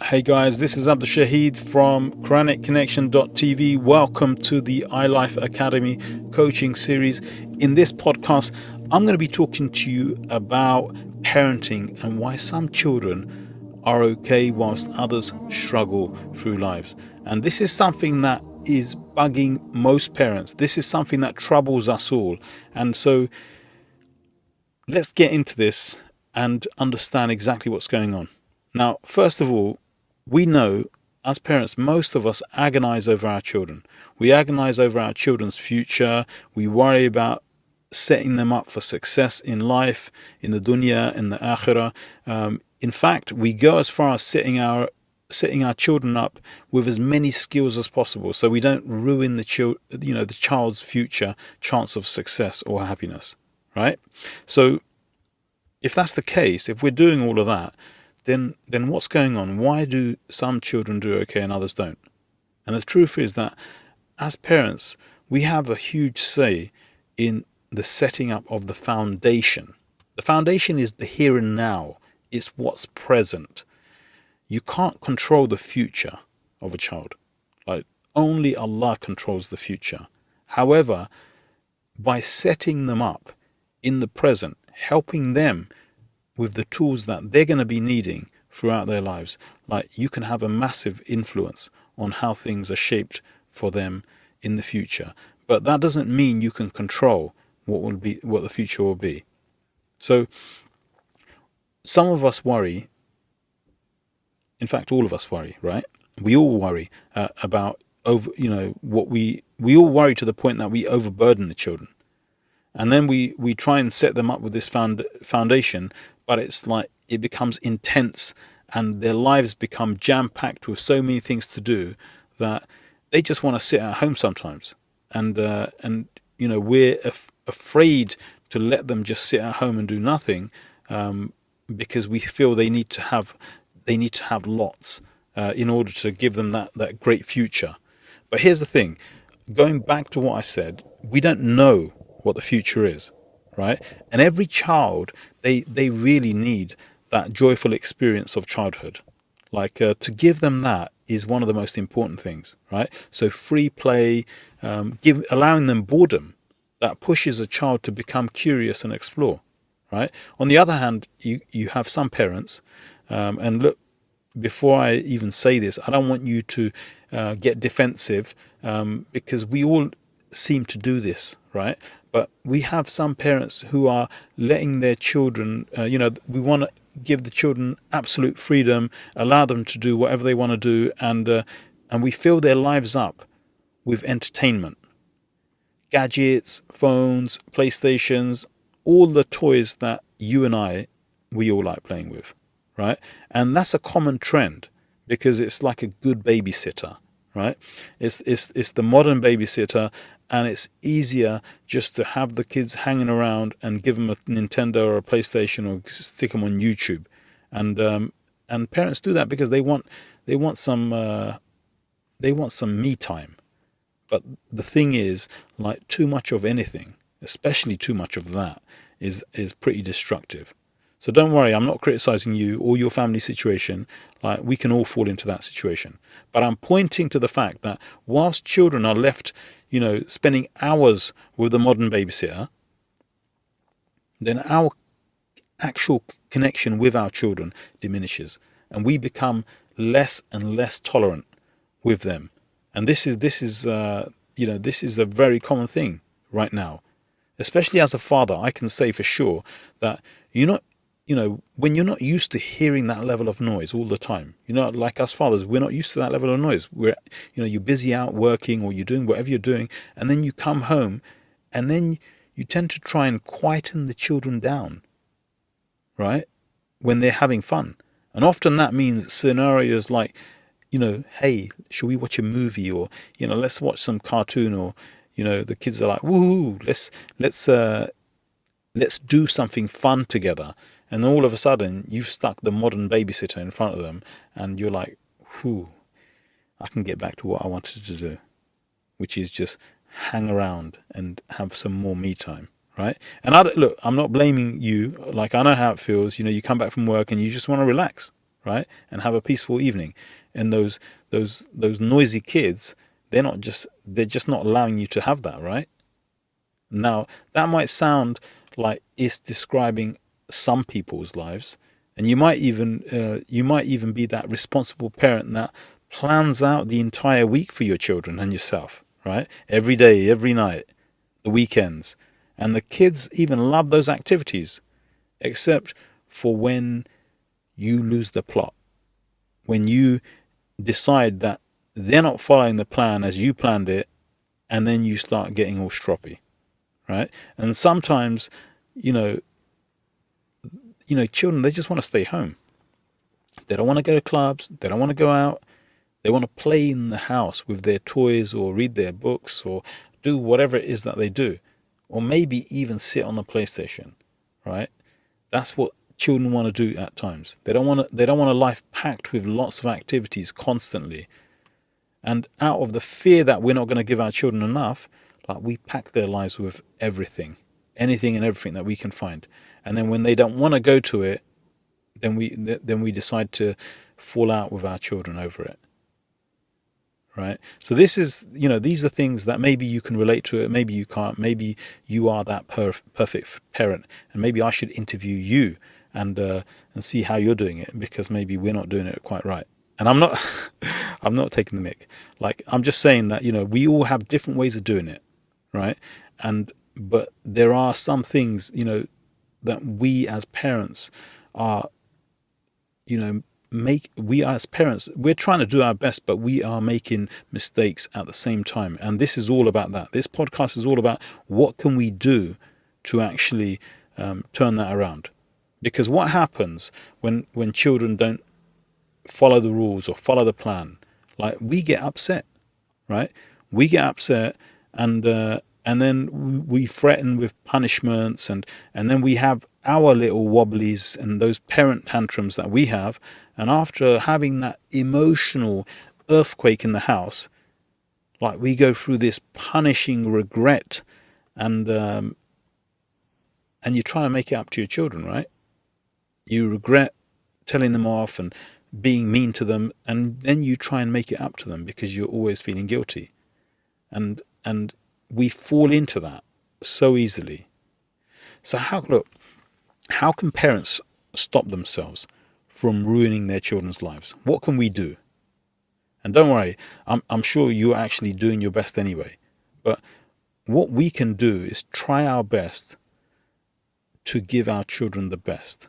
Hey guys, this is Abdul Shahid from QuranicConnection.tv. Welcome to the iLife Academy coaching series. In this podcast, I'm going to be talking to you about parenting and why some children are okay whilst others struggle through lives. And this is something that is bugging most parents. This is something that troubles us all. And so let's get into this and understand exactly what's going on. Now, first of all, we know as parents, most of us agonize over our children. We agonize over our children's future. We worry about setting them up for success in life, in the dunya, in the akhirah. In fact, we go as far as setting our children up with as many skills as possible, so we don't ruin the child's future chance of success or happiness. Right? So, if that's the case, if we're doing all of that, then what's going on? Why do some children do okay and others don't? And the truth is that as parents, we have a huge say in the setting up of the foundation. The foundation is the here and now. It's what's present. You can't control the future of a child. Like, only Allah controls the future. However, by setting them up in the present, helping them with the tools that they're going to be needing throughout their lives, like, you can have a massive influence on how things are shaped for them in the future. But that doesn't mean you can control what the future will be. So some of us worry, in fact all of us worry, right? We all worry about what we all worry to the point that we overburden the children. And then we try and set them up with this foundation, but it's like it becomes intense and their lives become jam-packed with so many things to do that they just want to sit at home sometimes. And we're afraid to let them just sit at home and do nothing, because we feel they need to have lots in order to give them that great future. But here's the thing, going back to what I said, we don't know what the future is, right? And every child, they really need that joyful experience of childhood. Like, to give them that is one of the most important things, right? So free play, allowing them boredom, that pushes a child to become curious and explore, right? On the other hand, you have some parents, and look, before I even say this, I don't want you to get defensive, because we all seem to do this, right? But we have some parents who are letting their children, we want to give the children absolute freedom, allow them to do whatever they want to do, and we fill their lives up with entertainment, gadgets, phones, PlayStations, all the toys that you and we all like playing with, right? And that's a common trend because it's like a good babysitter, right? It's the modern babysitter. And it's easier just to have the kids hanging around and give them a Nintendo or a PlayStation or stick them on YouTube, and parents do that because they want some me time. But the thing is, like, too much of anything, especially too much of that, is pretty destructive. So don't worry, I'm not criticizing you or your family situation. Like, we can all fall into that situation. But I'm pointing to the fact that whilst children are left, spending hours with the modern babysitter, then our actual connection with our children diminishes, and we become less and less tolerant with them. And this is a very common thing right now. Especially as a father, I can say for sure that when you're not used to hearing that level of noise all the time, like us fathers, we're not used to that level of noise. You're busy out working or you're doing whatever you're doing, and then you come home and then you tend to try and quieten the children down, right? When they're having fun. And often that means scenarios like, hey, should we watch a movie, or, let's watch some cartoon, or, the kids are like, woohoo, let's do something fun together. And all of a sudden, you've stuck the modern babysitter in front of them, and you're like, whew, I can get back to what I wanted to do, which is just hang around and have some more me time, right? And I'm not blaming you. Like, I know how it feels. You come back from work and you just want to relax. right? And have a peaceful evening. And those noisy kids, they're just not allowing you to have that, right? Now, that might sound like it's describing some people's lives, and you might even be that responsible parent that plans out the entire week for your children and yourself, right? Every day, every night, the weekends, and the kids even love those activities, except for when you lose the plot, when you decide that they're not following the plan as you planned it, and then you start getting all stroppy, right? And sometimes, you know, children, they just want to stay home. They don't want to go to clubs. They don't want to go out. They want to play in the house with their toys or read their books or do whatever it is that they do, or maybe even sit on the PlayStation, right? That's what children want to do at times. They don't want a life packed with lots of activities constantly. And out of the fear that we're not going to give our children enough, like, we pack their lives with anything and everything that we can find. And then when they don't want to go to it, then we decide to fall out with our children over it. Right? So these are things that maybe you can relate to it, maybe you can't, maybe you are that perfect parent, and maybe I should interview you and see how you're doing it, because maybe we're not doing it quite right. And I'm not I'm not taking the mick. Like, I'm just saying that, we all have different ways of doing it, right? But there are some things, that we as parents are, we as parents, we're trying to do our best, but we are making mistakes at the same time. And this is all about that. This podcast is all about what can we do to actually turn that around. Because what happens when children don't follow the rules or follow the plan? Like, we get upset, right? We get upset, and then we threaten with punishments, and then we have our little wobblies and those parent tantrums that we have. And after having that emotional earthquake in the house, like, we go through this punishing regret, and you try to make it up to your children, right? You regret telling them off and being mean to them, and then you try and make it up to them because you're always feeling guilty. And we fall into that so easily. So how can parents stop themselves from ruining their children's lives? What can we do? And don't worry, I'm sure you're actually doing your best anyway. But what we can do is try our best to give our children the best,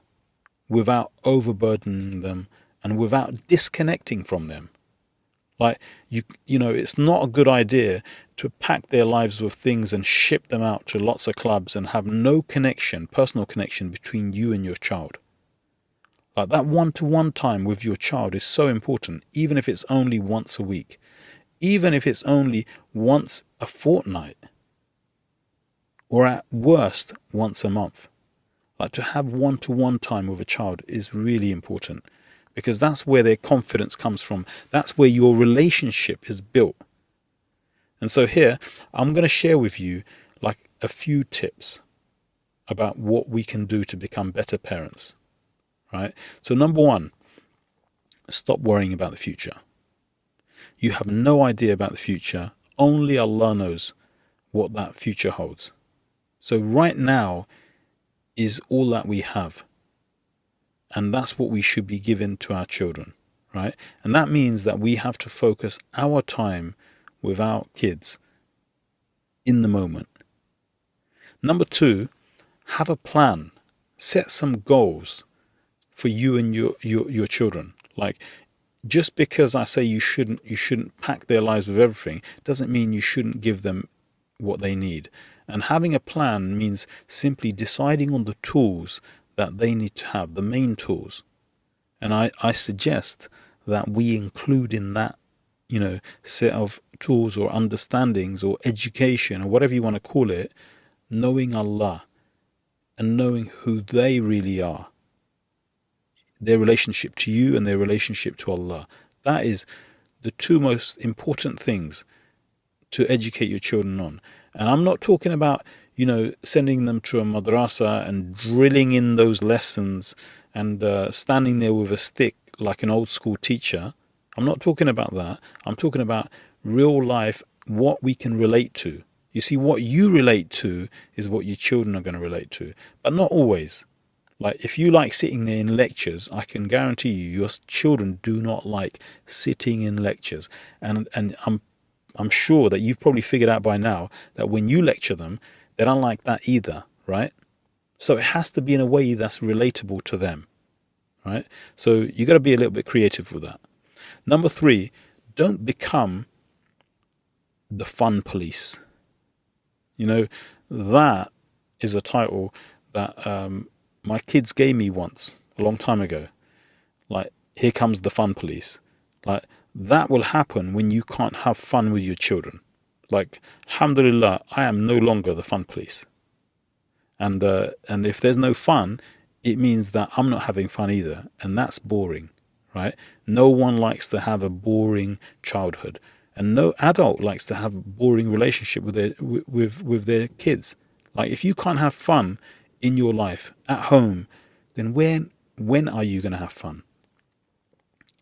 without overburdening them and without disconnecting from them. Like, it's not a good idea to pack their lives with things and ship them out to lots of clubs and have no personal connection between you and your child. Like, that one-to-one time with your child is so important, even if it's only once a week, even if it's only once a fortnight, or at worst once a month. Like, to have one-to-one time with a child is really important, because that's where their confidence comes from. That's where your relationship is built. And so here, I'm going to share with you like a few tips about what we can do to become better parents, right? So number one, stop worrying about the future. You have no idea about the future. Only Allah knows what that future holds. So right now is all that we have. And that's what we should be giving to our children, right? And that means that we have to focus our time with our kids in the moment. Number two, have a plan. Set some goals for you and your children. Like, just because I say you shouldn't pack their lives with everything, doesn't mean you shouldn't give them what they need. And having a plan means simply deciding on the tools that they need to have, the main tools. And I suggest that we include in that, set of tools or understandings or education or whatever you want to call it, knowing Allah and knowing who they really are, their relationship to you and their relationship to Allah. That is the two most important things to educate your children on. And I'm not talking about, sending them to a madrasa and drilling in those lessons and standing there with a stick like an old school teacher. I'm not talking about that. I'm talking about real life, what we can relate to. You see, what you relate to is what your children are going to relate to, but not always. Like if you like sitting there in lectures, I can guarantee you your children do not like sitting in lectures. And I'm sure that you've probably figured out by now that when you lecture them, they don't like that either, right? So it has to be in a way that's relatable to them, right? So you got to be a little bit creative with that. Number 3, don't become the fun police. You know, that is a title that my kids gave me once, a long time ago. Like, here comes the fun police. Like, that will happen when you can't have fun with your children. Like, alhamdulillah, I am no longer the fun police. And if there's no fun, it means that I'm not having fun either. And that's boring, right? No one likes to have a boring childhood. And no adult likes to have a boring relationship with their kids. Like, if you can't have fun in your life at home, then when are you going to have fun?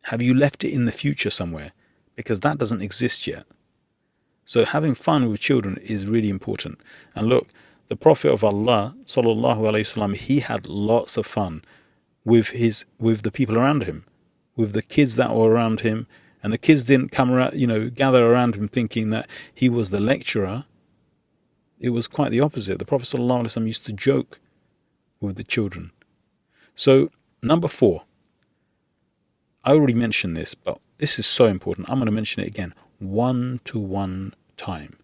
Have you left it in the future somewhere? Because that doesn't exist yet. So having fun with children is really important. And look, the Prophet of Allah, sallallahu alaihi wasallam, he had lots of fun with the people around him, with the kids that were around him. And the kids didn't come around, gather around him thinking that he was the lecturer. It was quite the opposite. The Prophet sallallahu alaihi wasallam used to joke with the children. So, number 4, I already mentioned this, but this is so important. I'm going to mention it again. 1-to-1 time.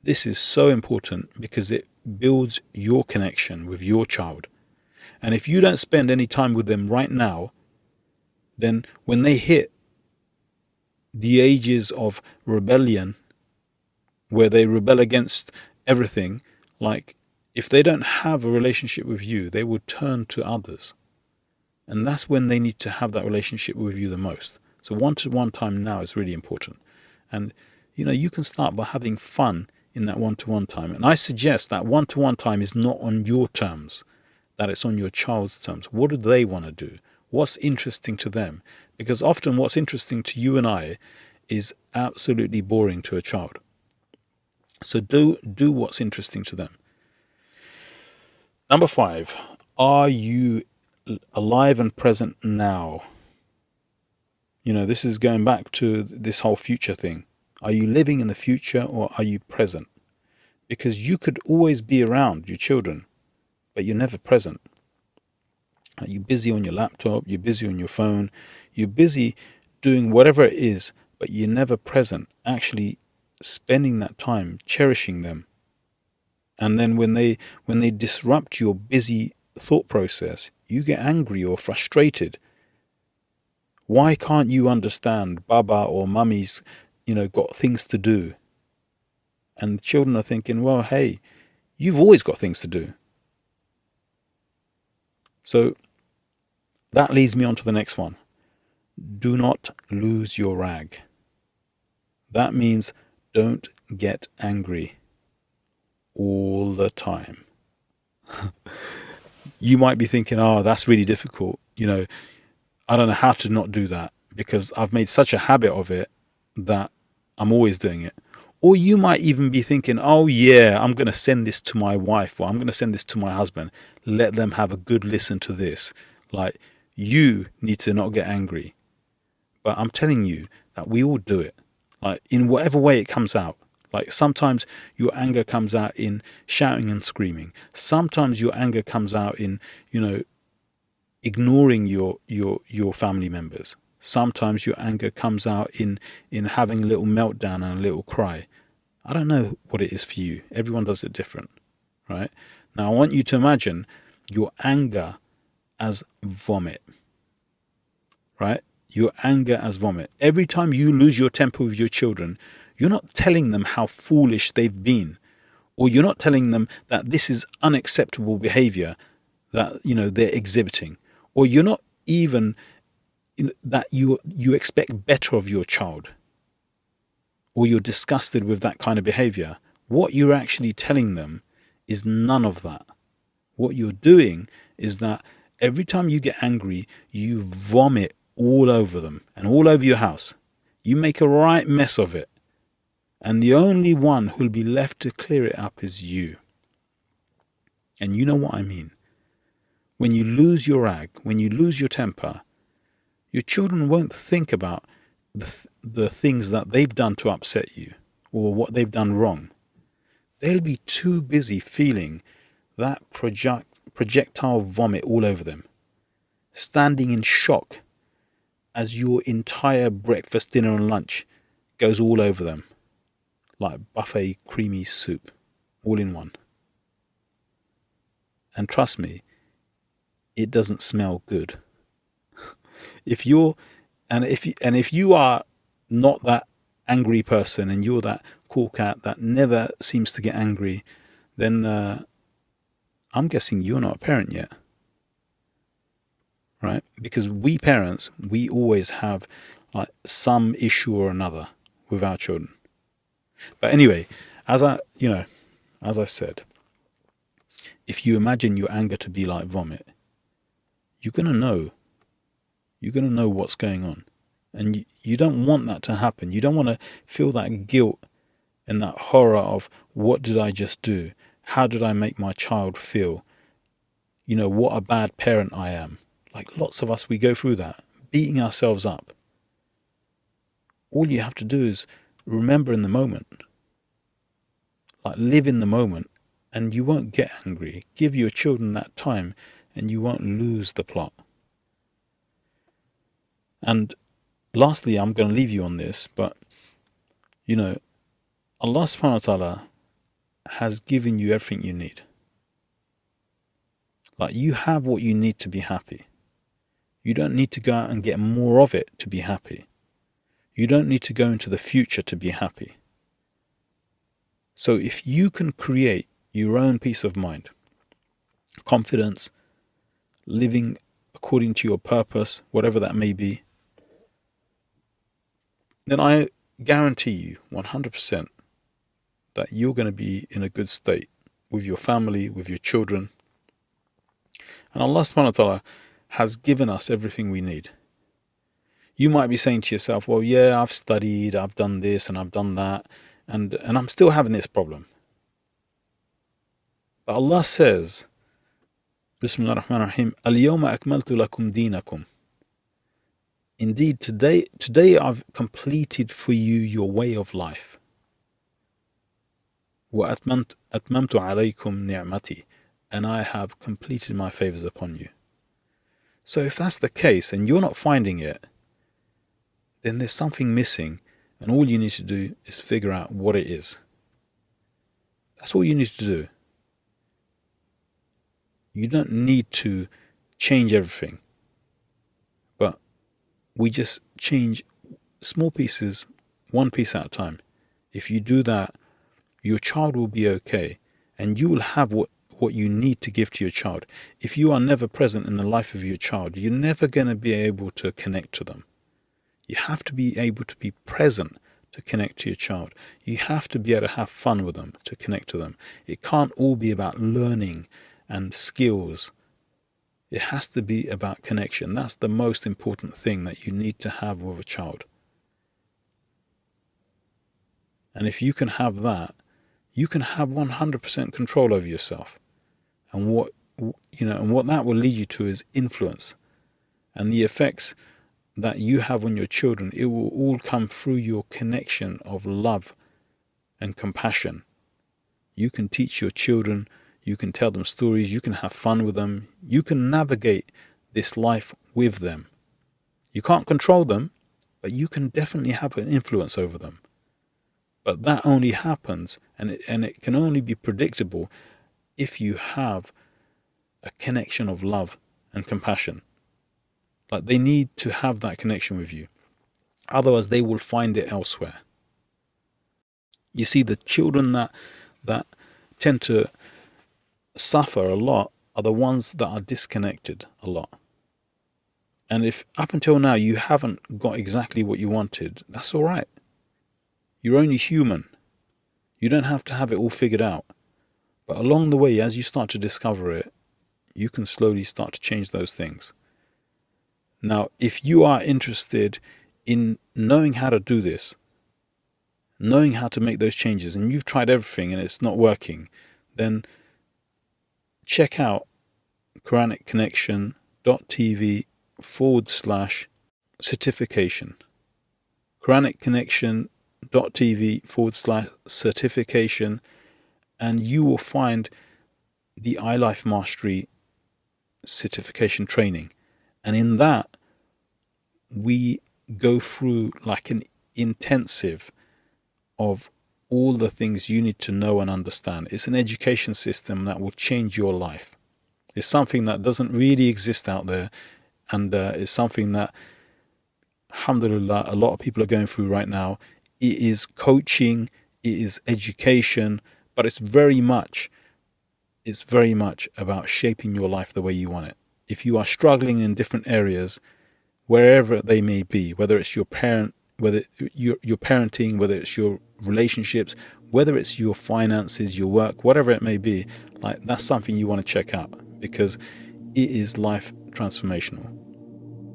This is so important because it builds your connection with your child. And if you don't spend any time with them right now, then when they hit the ages of rebellion, where they rebel against everything, like if they don't have a relationship with you, they will turn to others. And that's when they need to have that relationship with you the most. So 1-to-1 time now is really important. And, you can start by having fun in that 1-to-1 time. And I suggest that 1-to-1 time is not on your terms, that it's on your child's terms. What do they want to do? What's interesting to them? Because often what's interesting to you and I is absolutely boring to a child. So do what's interesting to them. Number 5, are you alive and present now? This is going back to this whole future thing. Are you living in the future or are you present? Because you could always be around your children, but you're never present. You're busy on your laptop, you're busy on your phone, you're busy doing whatever it is, but you're never present, actually spending that time, cherishing them. And then when they disrupt your busy thought process, you get angry or frustrated. Why can't you understand Baba or Mummy's, got things to do? And children are thinking, well, hey, you've always got things to do. So that leads me on to the next one. Do not lose your rag. That means don't get angry all the time. You might be thinking, oh, that's really difficult. I don't know how to not do that because I've made such a habit of it that I'm always doing it. Or you might even be thinking, oh yeah, I'm going to send this to my wife or I'm going to send this to my husband. Let them have a good listen to this. Like, you need to not get angry. But I'm telling you that we all do it. Like, in whatever way it comes out. Like, sometimes your anger comes out in shouting and screaming. Sometimes your anger comes out in, ignoring your family members. Sometimes your anger comes out in having a little meltdown and a little cry. I don't know what it is for you. Everyone does it different, right? Now, I want you to imagine your anger as vomit, right? Your anger as vomit. Every time you lose your temper with your children, you're not telling them how foolish they've been, or you're not telling them that this is unacceptable behavior that, they're exhibiting, or you're not even that you expect better of your child, or you're disgusted with that kind of behavior. What you're actually telling them is none of that. What you're doing is that every time you get angry, you vomit all over them and all over your house. You make a right mess of it. And the only one who'll be left to clear it up is you. And you know what I mean. When you lose your rag, when you lose your temper, your children won't think about the things that they've done to upset you or what they've done wrong. They'll be too busy feeling that projectile vomit all over them, standing in shock as your entire breakfast, dinner and lunch goes all over them, like buffet creamy soup, all in one. And trust me, it doesn't smell good. If you are not that angry person and you're that cool cat that never seems to get angry, then I'm guessing you're not a parent yet. Right? Because we parents, we always have like some issue or another with our children. But anyway, as I said, if you imagine your anger to be like vomit, you're going to know what's going on. And you don't want that to happen. You don't want to feel that guilt and that horror of, what did I just do? How did I make my child feel? What a bad parent I am. Like lots of us, we go through that, beating ourselves up. All you have to do is remember in the moment. Like live in the moment, and you won't get angry. Give your children that time and you won't lose the plot. And lastly, I'm going to leave you on this, but Allah subhanahu wa ta'ala has given you everything you need. Like you have what you need to be happy. You don't need to go out and get more of it to be happy. You don't need to go into the future to be happy. So if you can create your own peace of mind, confidence, living according to your purpose, whatever that may be, then I guarantee you 100% that you're going to be in a good state with your family, with your children. And Allah subhanahu wa ta'ala has given us everything we need. You might be saying to yourself, well, yeah, I've studied, I've done this and I've done that, and I'm still having this problem. But Allah says, Bismillah ar-Rahman ar-Rahim, Al-Yawma akmaltu lakum deenakum. Indeed, today I've completed for you your way of life. Wa atmamtu alaykum ni'mati. And I have completed my favors upon you. So if that's the case and you're not finding it, then there's something missing, and all you need to do is figure out what it is. That's all you need to do. You don't need to change everything, but we just change small pieces, one piece at a time. If you do that, your child will be okay, and you will have what you need to give to your child. If you are never present in the life of your child, you're never going to be able to connect to them. You have to be able to be present to connect to your child. You have to be able to have fun with them to connect to them. It can't all be about learning and skills. It has to be about connection. That's the most important thing that you need to have with a child. And if you can have that, you can have 100% control over yourself. And what that will lead you to is influence. And the effects that you have on your children, it will all come through your connection of love and compassion. You can teach your children, you can tell them stories, you can have fun with them, you can navigate this life with them. You can't control them, but you can definitely have an influence over them. But that only happens, and it can only be predictable if you have a connection of love and compassion. Like they need to have that connection with you. Otherwise, they will find it elsewhere. You see, the children that tend to suffer a lot are the ones that are disconnected a lot. And if up until now you haven't got exactly what you wanted, that's all right. You're only human. You don't have to have it all figured out. But along the way, as you start to discover it, you can slowly start to change those things. Now, if you are interested in knowing how to do this, knowing how to make those changes, and you've tried everything and it's not working, then check out QuranicConnection.tv/certification. QuranicConnection.tv/certification, and you will find the iLife Mastery certification training. And in that, we go through like an intensive of all the things you need to know and understand. It's an education system that will change your life. It's something that doesn't really exist out there, and it's something that, alhamdulillah, a lot of people are going through right now. It is coaching, it is education, but it's very much about shaping your life the way you want it. If you are struggling in different areas, wherever they may be, whether it's your parent, whether you're parenting, whether it's your relationships, whether it's your finances, your work, whatever it may be, like that's something you want to check out, because it is life transformational,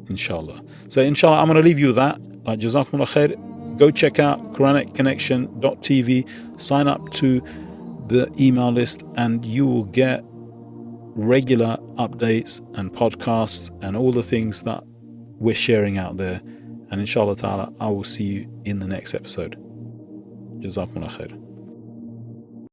inshallah. So inshallah, I'm going to leave you with that. Jazakumullah khair. Go check out QuranicConnection.tv, sign up to the email list, and you will get regular updates and podcasts and all the things that we're sharing out there. And inshallah ta'ala, I will see you in the next episode. Jazakumullah khair.